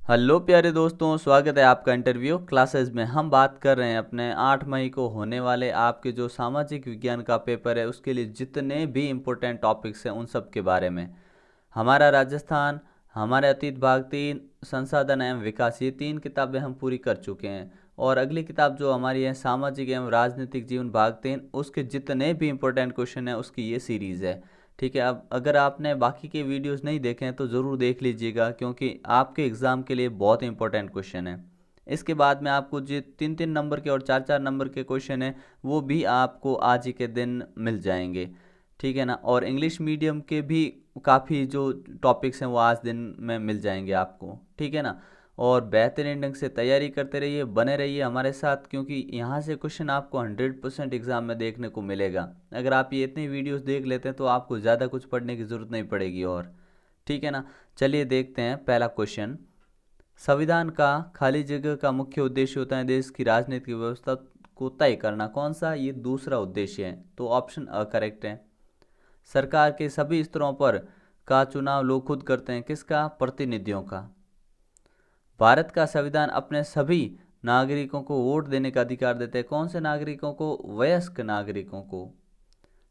Hello प्यारे दोस्तों, स्वागत है आपका इंटरव्यू क्लासेस में। हम बात कर रहे हैं अपने 8 मई को होने वाले आपके जो सामाजिक विज्ञान का पेपर है उसके लिए जितने भी इम्पोर्टेंट टॉपिक्स हैं उन सब के बारे में। हमारा राजस्थान, हमारे अतीत भाग 3, संसाधन एवं विकास, ये 3 किताबें हम पूरी कर चुके हैं। और अगली किताब जो हमारी है सामाजिक एवं राजनीतिक जीवन भाग 3, उसके जितने भी इम्पोर्टेंट क्वेश्चन हैं उसकी ये सीरीज़ है। ठीक है, अब अगर आपने बाकी के वीडियोस नहीं देखे हैं तो ज़रूर देख लीजिएगा, क्योंकि आपके एग्ज़ाम के लिए बहुत इंपॉर्टेंट क्वेश्चन है। इसके बाद में आपको जो 3-3 नंबर के और 4-4 नंबर के क्वेश्चन हैं वो भी आपको आज ही के दिन मिल जाएंगे। ठीक है ना। और इंग्लिश मीडियम के भी काफ़ी जो टॉपिक्स हैं वो आज दिन में मिल जाएंगे आपको। ठीक है ना। और बेहतरीन ढंग से तैयारी करते रहिए, बने रहिए हमारे साथ, क्योंकि यहाँ से क्वेश्चन आपको 100% एग्ज़ाम में देखने को मिलेगा। अगर आप ये इतनी वीडियोस देख लेते हैं तो आपको ज़्यादा कुछ पढ़ने की ज़रूरत नहीं पड़ेगी। और ठीक है ना। चलिए देखते हैं पहला क्वेश्चन। संविधान का खाली जगह का मुख्य उद्देश्य होता है देश की राजनीतिक व्यवस्था को तय करना। कौन सा? ये दूसरा उद्देश्य है, तो ऑप्शन अ करेक्ट है। सरकार के सभी स्तरों पर का चुनाव लोग खुद करते हैं। किसका? प्रतिनिधियों का। भारत का संविधान अपने सभी नागरिकों को वोट देने का अधिकार देते हैं। कौन से नागरिकों को? वयस्क नागरिकों को।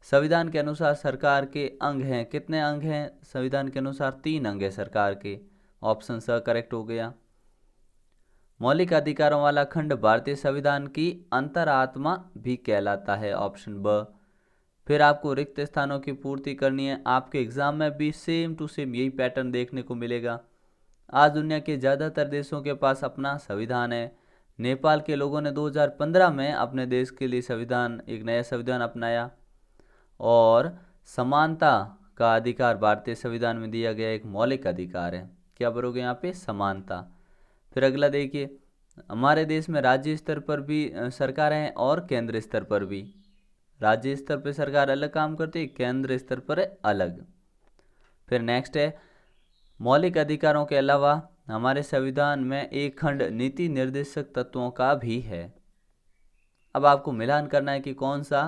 संविधान के अनुसार सरकार के अंग हैं। कितने अंग हैं संविधान के अनुसार? 3 अंग हैं सरकार के। ऑप्शन स करेक्ट हो गया। मौलिक अधिकारों वाला खंड भारतीय संविधान की अंतरात्मा भी कहलाता है। ऑप्शन ब। फिर आपको रिक्त स्थानों की पूर्ति करनी है। आपके एग्जाम में भी सेम टू सेम यही पैटर्न देखने को मिलेगा। आज दुनिया के ज़्यादातर देशों के पास अपना संविधान है। नेपाल के लोगों ने 2015 में अपने देश के लिए एक नया संविधान अपनाया। और समानता का अधिकार भारतीय संविधान में दिया गया एक मौलिक अधिकार है। क्या भरोगे यहाँ पे? समानता। फिर अगला देखिए, हमारे देश में राज्य स्तर पर भी सरकार है और केंद्र स्तर पर भी। राज्य स्तर पर सरकार अलग काम करती है, केंद्र स्तर पर अलग। फिर नेक्स्ट है, मौलिक अधिकारों के अलावा हमारे संविधान में एक खंड नीति निर्देशक तत्वों का भी है। अब आपको मिलान करना है कि कौन सा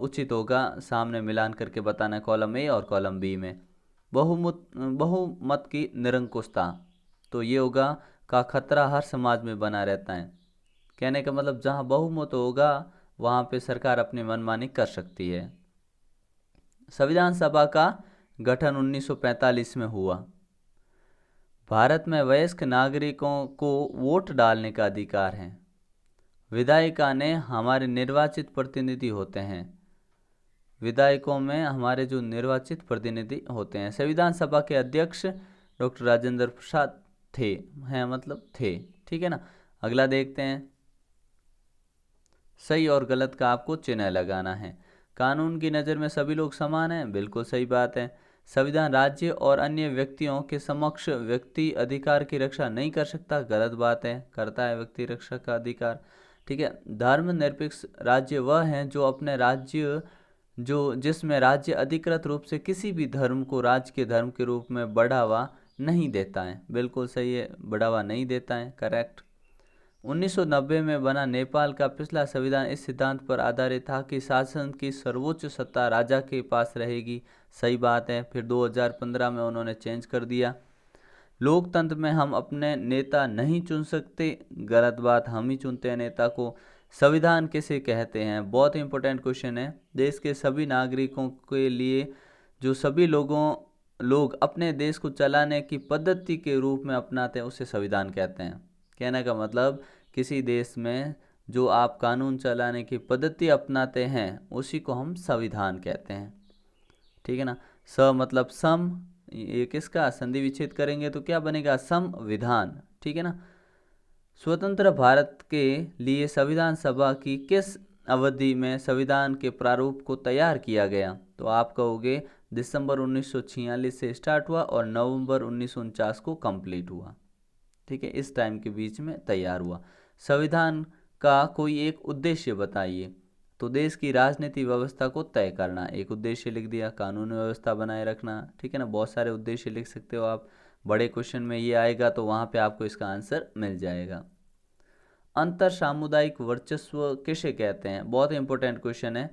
उचित होगा। सामने मिलान करके बताना है कॉलम ए और कॉलम बी में। बहुमत की निरंकुशता, तो ये होगा का खतरा हर समाज में बना रहता है। कहने का मतलब जहां बहुमत होगा वहां पे सरकार अपनी मनमानी कर सकती है। संविधान सभा का गठन 1945 में हुआ। भारत में वयस्क नागरिकों को वोट डालने का अधिकार है। विधायिका ने हमारे निर्वाचित प्रतिनिधि होते हैं। विधायकों में हमारे जो निर्वाचित प्रतिनिधि होते हैं। संविधान सभा के अध्यक्ष डॉक्टर राजेंद्र प्रसाद थे, हैं मतलब थे। ठीक है ना। अगला देखते हैं। सही और गलत का आपको चिन्ह लगाना है। कानून की नज़र में सभी लोग समान हैं, बिल्कुल सही बात है। संविधान राज्य और अन्य व्यक्तियों के समक्ष व्यक्ति अधिकार की रक्षा नहीं कर सकता, गलत बात है। करता है व्यक्ति रक्षा का अधिकार। ठीक है। धर्मनिरपेक्ष राज्य वह हैं जो अपने राज्य जो जिसमें राज्य अधिकृत रूप से किसी भी धर्म को राज्य के धर्म के रूप में बढ़ावा नहीं देता है, बिल्कुल सही है, बढ़ावा नहीं देता है, करेक्ट। 1990 में बना नेपाल का पिछला संविधान इस सिद्धांत पर आधारित था कि शासन की सर्वोच्च सत्ता राजा के पास रहेगी, सही बात है। फिर 2015 में उन्होंने चेंज कर दिया। लोकतंत्र में हम अपने नेता नहीं चुन सकते, गलत बात, हम ही चुनते हैं नेता को। संविधान किसे कहते हैं? बहुत इंपॉर्टेंट क्वेश्चन है। देश के सभी नागरिकों के लिए जो सभी लोग अपने देश को चलाने की पद्धति के रूप में अपनाते हैं उसे संविधान कहते हैं। कहने का मतलब किसी देश में जो आप कानून चलाने की पद्धति अपनाते हैं उसी को हम संविधान कहते हैं। ठीक है ना। स मतलब सम, ये किसका? संधि विच्छेद करेंगे तो क्या बनेगा? संविधान। ठीक है ना। स्वतंत्र भारत के लिए संविधान सभा की किस अवधि में संविधान के प्रारूप को तैयार किया गया? तो आप कहोगे दिसंबर 1946 से स्टार्ट हुआ और नवंबर 1949 को कंप्लीट हुआ। ठीक है, इस टाइम के बीच में तैयार हुआ। संविधान का कोई एक उद्देश्य बताइए। तो देश की राजनीति व्यवस्था को तय करना, एक उद्देश्य लिख दिया। कानून व्यवस्था बनाए रखना। ठीक है ना। बहुत सारे उद्देश्य लिख सकते हो आप। बड़े क्वेश्चन में ये आएगा तो वहाँ पे आपको इसका आंसर मिल जाएगा। अंतर सामुदायिक वर्चस्व किसे कहते हैं? बहुत इंपॉर्टेंट क्वेश्चन है।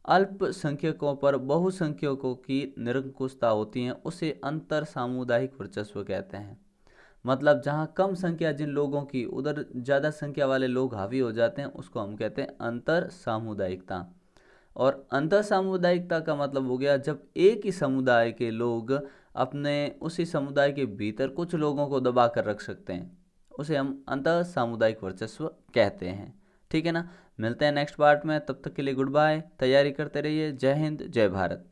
अल्पसंख्यकों पर बहुसंख्यकों की निरंकुशता होती है, उसे अंतर सामुदायिक वर्चस्व कहते हैं। मतलब जहाँ कम संख्या जिन लोगों की, उधर ज़्यादा संख्या वाले लोग हावी हो जाते हैं, उसको हम कहते हैं अंतर सामुदायिकता। और अंतर सामुदायिकता का मतलब हो गया जब एक ही समुदाय के लोग अपने उसी समुदाय के भीतर कुछ लोगों को दबा कर रख सकते हैं, उसे हम अंतर सामुदायिक वर्चस्व कहते हैं। ठीक है ना। मिलते हैं नेक्स्ट पार्ट में, तब तक के लिए गुड बाय। तैयारी करते रहिए। जय हिंद, जय भारत।